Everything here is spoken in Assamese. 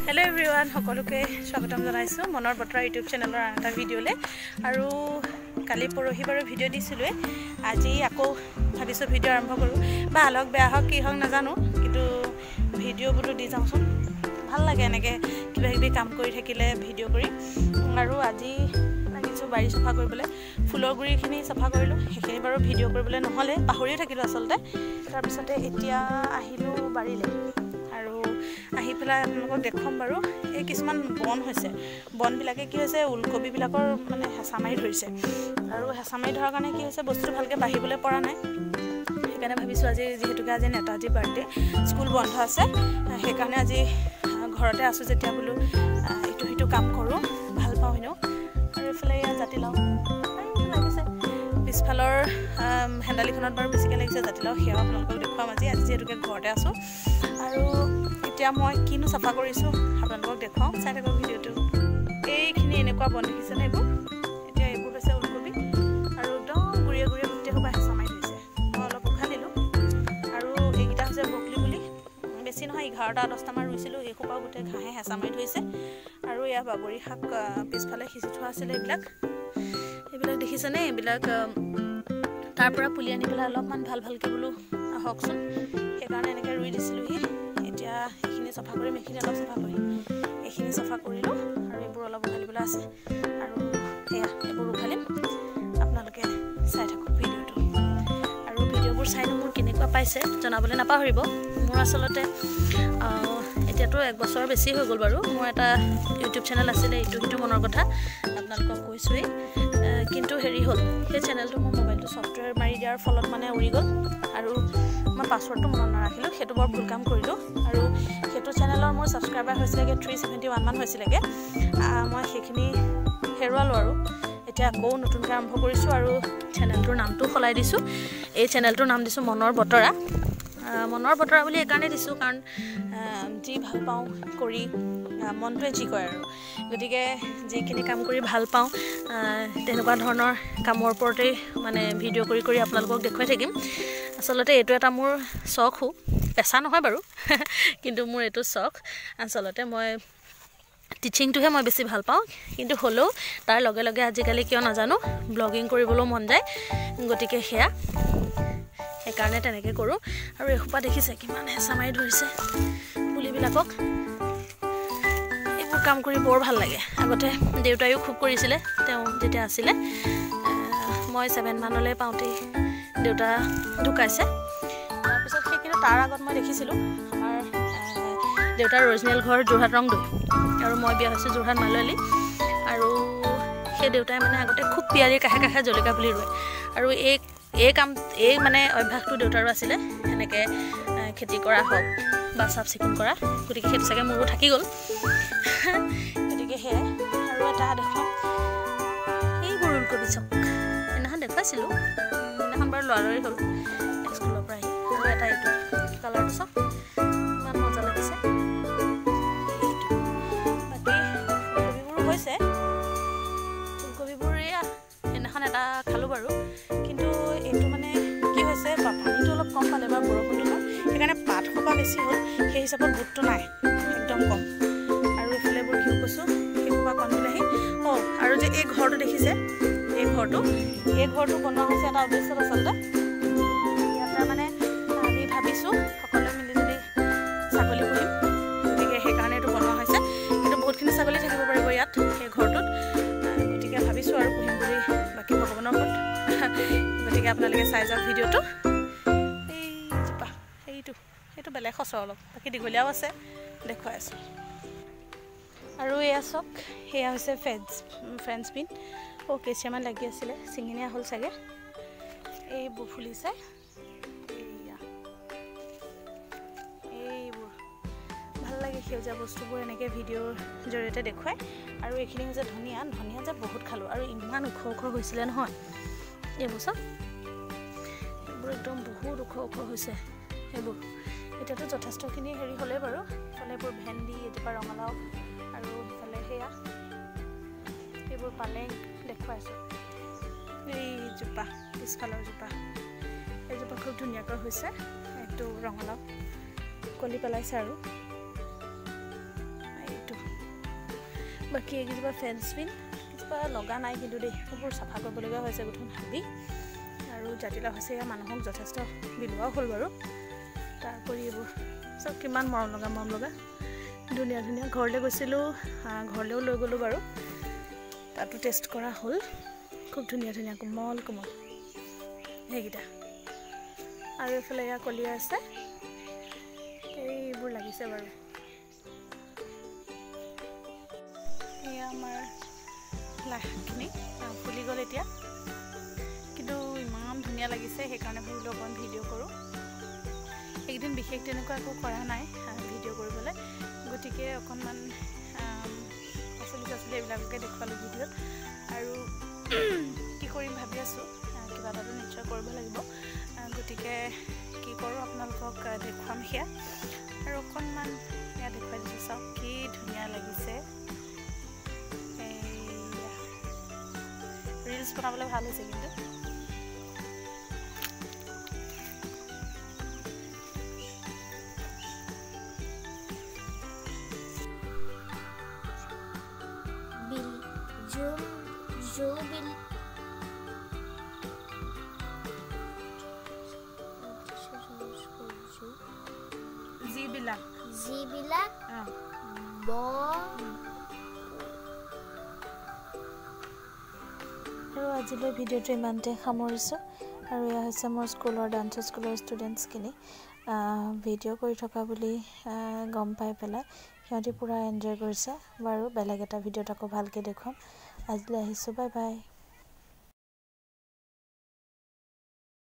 Hello everyone, সকলোকে স্বাগতম জনাইছো মনৰ বতৰা ইউটিউব চেনেলৰ এটা ভিডিঅ'লে আৰু কালি পৰহি বাৰু ভিডিঅ' দিছিলো আজি আকৌ ভাবিছো ভিডিঅ' আৰম্ভ কৰো বা আলক বেয়া হক কি হক নাজানো কিন্তু ভিডিঅ' বুটো দি যাওঁচোন ভাল লাগে এনেকে কিবা কিবি কাম কৰি থাকিলে ভিডিঅ' কৰি আৰু আজি লাগিছো বাৰি সফা কৰিবলৈ ফুলৰ গুৰিখিনি সফা কৰিলো সেইখিনি বাৰু ভিডিঅ' কৰিবলৈ নহলে পাহৰিয়ে থাকিলো আচলতে তাৰ পিছতে এতিয়া আহিলো বাৰিলে আৰু আহি পেলাই আপোনালোকক দেখুৱাম বাৰু এই কিছুমান বন হৈছে বনবিলাকে কি হৈছে উলকবি বিলাকৰ মানে হেঁচা মাৰি ধৰিছে আৰু হেঁচা মাৰি ধৰাৰ কাৰণে কি হৈছে বস্তু ভালকৈ বাঢ়িবলৈ পৰা নাই সেইকাৰণে ভাবিছোঁ আজি যিহেতুকে আজি নেতাজী বাৰ্থডে স্কুল বন্ধ আছে সেইকাৰণে আজি ঘৰতে আছোঁ যেতিয়া বোলো ইটো সিটো কাম কৰোঁ ভাল পাওঁ এনেও আৰু এইফালে জাতিলাও লাগিছে পিছফালৰ হেন্দালিখনত বাৰু বেছিকৈ লাগিছে জাতিলাও সেয়াও আপোনালোকক দেখুৱাম আজি যিহেতুকে ঘৰতে আছোঁ আৰু এতিয়া মই কিনো চাফা কৰিছোঁ আপোনালোকক দেখুৱাওঁ চাই থাকক ভিডিঅ'টো এইখিনি এনেকুৱা বন দেখিছেনে এইবোৰ এতিয়া এইবোৰ হৈছে ওলকবি আৰু একদম গুৰিয়ে গুৰিয়ে গোটেই সোপা হেঁচা মাৰি ধৰিছে মই অলপ উশাহ দিলোঁ আৰু এইকেইটা হৈছে বকলি বুলি বেছি নহয় 11টা 10টামান ৰুইছিলোঁ এই সোপাও গোটেই ঘাঁহে হেঁচা মাৰি ধৰিছে আৰু এয়া বাবৰি শাক পিছফালে সিঁচি থোৱা আছিলে এইবিলাক দেখিছেনে এইবিলাক তাৰ পৰা পুলি আনি পেলাই অলপমান ভালকৈ বোলো আহকচোন সেইকাৰণে এনেকৈ ৰুই দিছিলোঁহি এতিয়া এইখিনি চফা কৰিম এইখিনি অলপ চফা কৰিম এইখিনি চফা কৰিলোঁ আৰু এইবোৰ অলপ উঘালিবলৈ আছে আৰু সেয়া এইবোৰ উঘালিম আপোনালোকে চাই থাকক ভিডিঅ'টো আৰু ভিডিঅ'বোৰ চাইনো মোৰ কেনেকুৱা পাইছে জনাবলৈ নাপাহৰিব মোৰ আচলতে এতিয়াতো 1 বছৰ বেছি হৈ গ'ল বাৰু মোৰ এটা ইউটিউব চেনেল আছিলে ইটো সিটো মনৰ কথা আপোনালোকক কৈছোঁৱেই কিন্তু হেৰি হ'ল সেই চেনেলটো মোৰ মোবাইলটো ছফ্টৱেৰ মাৰি দিয়াৰ ফলত মানে উৰি গ'ল আৰু মই পাছৱৰ্ডটো মনত নাৰাখিলোঁ সেইটো বৰ ভুল কাম কৰিলোঁ আৰু সেইটো চেনেলৰ মোৰ ছাবস্ক্ৰাইবাৰ হৈছিলেগৈ 371 মান হৈছিলেগৈ মই সেইখিনি হেৰুৱালোঁ আৰু এতিয়া আকৌ নতুনকৈ আৰম্ভ কৰিছোঁ আৰু চেনেলটোৰ নামটো সলাই দিছোঁ এই চেনেলটোৰ নাম দিছোঁ মনৰ বতৰা বুলি এইকাৰণে দিছোঁ কাৰণ যি ভাল পাওঁ কৰি মনটোৱে যি কয় আৰু গতিকে যিখিনি কাম কৰি ভাল পাওঁ তেনেকুৱা ধৰণৰ কামৰ ওপৰতেই মানে ভিডিঅ' কৰি আপোনালোকক দেখুৱাই থাকিম আচলতে এইটো এটা মোৰ চখো পেচা নহয় বাৰু কিন্তু মোৰ এইটো চখ আচলতে মই টিচিংটোহে মই বেছি ভাল পাওঁ কিন্তু হ'লেও তাৰ লগে লগে আজিকালি কিয় নাজানো ব্লগিং কৰিবলৈও মন যায় গতিকে সেইকাৰণে তেনেকৈ কৰোঁ আৰু এসোপা দেখিছে কিমান হেঁচা মাৰি ধৰিছে পুলিবিলাকক এইবোৰ কাম কৰি বৰ ভাল লাগে আগতে দেউতায়ো খুব কৰিছিলে তেওঁ যেতিয়া আছিলে মই 7 মানলৈ পাওঁতেই দেউতা ঢুকাইছে তাৰপিছত কিন্তু তাৰ আগত মই দেখিছিলোঁ আমাৰ দেউতাৰ অৰিজিনেল ঘৰ যোৰহাট ৰংদৈ আৰু মই বিয়া হৈছোঁ যোৰহাট মালয়লি আৰু সেই দেউতাই মানে আগতে খুব পিয়ালি কাষে জলকীয়া পুলি ৰুৱে আৰু এই মানে অভ্যাসটো দেউতাৰো আছিলে এনেকৈ খেতি কৰা হওক বা চাফ চিকুণ কৰা গতিকে সেইটো চাগে মোৰো থাকি গ'ল গতিকে সেয়াই আৰু এটা দেখুৱাম এইবোৰ ওলকবি চক সেইদিনাখন দেখুৱাইছিলোঁ সেইদিনাখন বাৰু ল'ৰালৰি হ'ল স্কুলৰ পৰা আহি আৰু এটা এইটো কালাৰটো চক ইমান মজা লাগিছে এইটো বাকী ফুলকবিবোৰো হৈছে ফুলকবিবোৰ এয়া সেইদিনাখন এটা খালোঁ বাৰু কিন্তু এইটো মানে কি হৈছে পানীটো অলপ কম পালে বা বৰষুণটো কম সেইকাৰণে পাতসোপা বেছি হ'ল সেই হিচাপত গোটটো নাই একদম কম আৰু এইফালেবোৰ ঘিউ কচু সেইসোপা কণ বিলাহী আৰু যে এই ঘৰটো দেখিছে এই ঘৰটো বনোৱা হৈছে এটা উদ্দেশ্যত আচলতে ইয়াতে মানে আমি ভাবিছোঁ সকলোৱে মিলিজুলি ছাগলী পুহিম গতিকে সেইকাৰণে এইটো বনোৱা হৈছে কিন্তু বহুতখিনি ছাগলী থাকিব পাৰিব ইয়াত সেই ঘৰটোত গতিকে ভাবিছোঁ আৰু পুহিম বুলি বাকী ভগৱানৰ ওপৰত গতিকে আপোনালোকে চাই যাওক ভিডিঅ'টো সেইটো বেলেগ সঁচৰ অলপ বাকী দীঘলীয়াও আছে দেখুৱাই আছোঁ আৰু এয়া চাওক সেয়া হৈছে ফ্ৰেঞ্চ বিন কেইটামান লাগি আছিলে চিঙিনীয়া হ'ল চাগে এইবোৰ ফুলিছে এইবোৰ ভাল লাগে সেউজীয়া বস্তুবোৰ এনেকৈ ভিডিঅ'ৰ জৰিয়তে দেখুৱায় আৰু এইখিনি হৈছে ধনিয়া যে বহুত খালোঁ আৰু ইমান ওখ হৈছিলে নহয় এইবোৰ চাওক এইবোৰ একদম বহুত ওখ হৈছে এইবোৰ এতিয়াতো যথেষ্টখিনি হেৰি হ'লে বাৰু ইফালে এইবোৰ ভেন্দি এজোপা ৰঙালাও আৰু ইফালে সেয়া এইবোৰ পালেং দেখুৱাইছোঁ এইজোপা পিছফালৰ এইজোপা খুব ধুনীয়াকৈ হৈছে এইটো ৰঙালাও কলি পেলাইছে আৰু বাকী এইকেইজোপা ফেন্স বিন কিছুপা লগা নাই কিন্তু দেই সেইবোৰ চাফা কৰিবলগীয়া হৈছে গোটেই হাবি আৰু জাতিলাও হৈছে এয়া মানুহক যথেষ্ট বিলোৱাও হ'ল বাৰু তাৰোপৰি এইবোৰ চব কিমান মৰম লগা ধুনীয়া ধুনীয়া ঘৰলৈ গৈছিলোঁ ঘৰলৈও লৈ গ'লোঁ বাৰু তাতো টেষ্ট কৰা হ'ল খুব ধুনীয়া কোমল সেইকেইটা আৰু এইফালে এয়া কলিয়া আছে এইবোৰ লাগিছে বাৰু এয়া আমাৰ লাইশাকখিনি ফুলি গ'ল এতিয়া কিন্তু ইমান ধুনীয়া লাগিছে সেইকাৰণে ভাবিলোঁ অকণ ভিডিঅ' কৰোঁ এইকেইদিন বিশেষ তেনেকুৱা একো কৰা নাই ভিডিঅ' কৰিবলৈ গতিকে অকণমান পাচলি এইবিলাককে দেখুৱালোঁ ভিডিঅ'ত আৰু কি কৰিম ভাবি আছোঁ কিবা এটাতো নিশ্চয় কৰিব লাগিব গতিকে কি কৰোঁ আপোনালোকক দেখুৱাম সেয়া আৰু অকণমান এয়া দেখুৱাই দিছোঁ চাওক কি ধুনীয়া লাগিছে ৰিলছ বনাবলৈ ভাল হৈছে কিন্তু যিবিলাক আৰু আজিলৈ ভিডিঅ'টো ইমানতে সামৰিছোঁ আৰু এয়া হৈছে মোৰ ডান্স স্কুলৰ ষ্টুডেণ্টছখিনি ভিডিঅ' কৰি থকা বুলি গম পাই পেলাই সিহঁতি পূৰা এনজয় কৰিছে বাৰু বেলেগ এটা ভিডিঅ'ত আকৌ ভালকৈ দেখুৱাম আজিলৈ আহিছোঁ বাই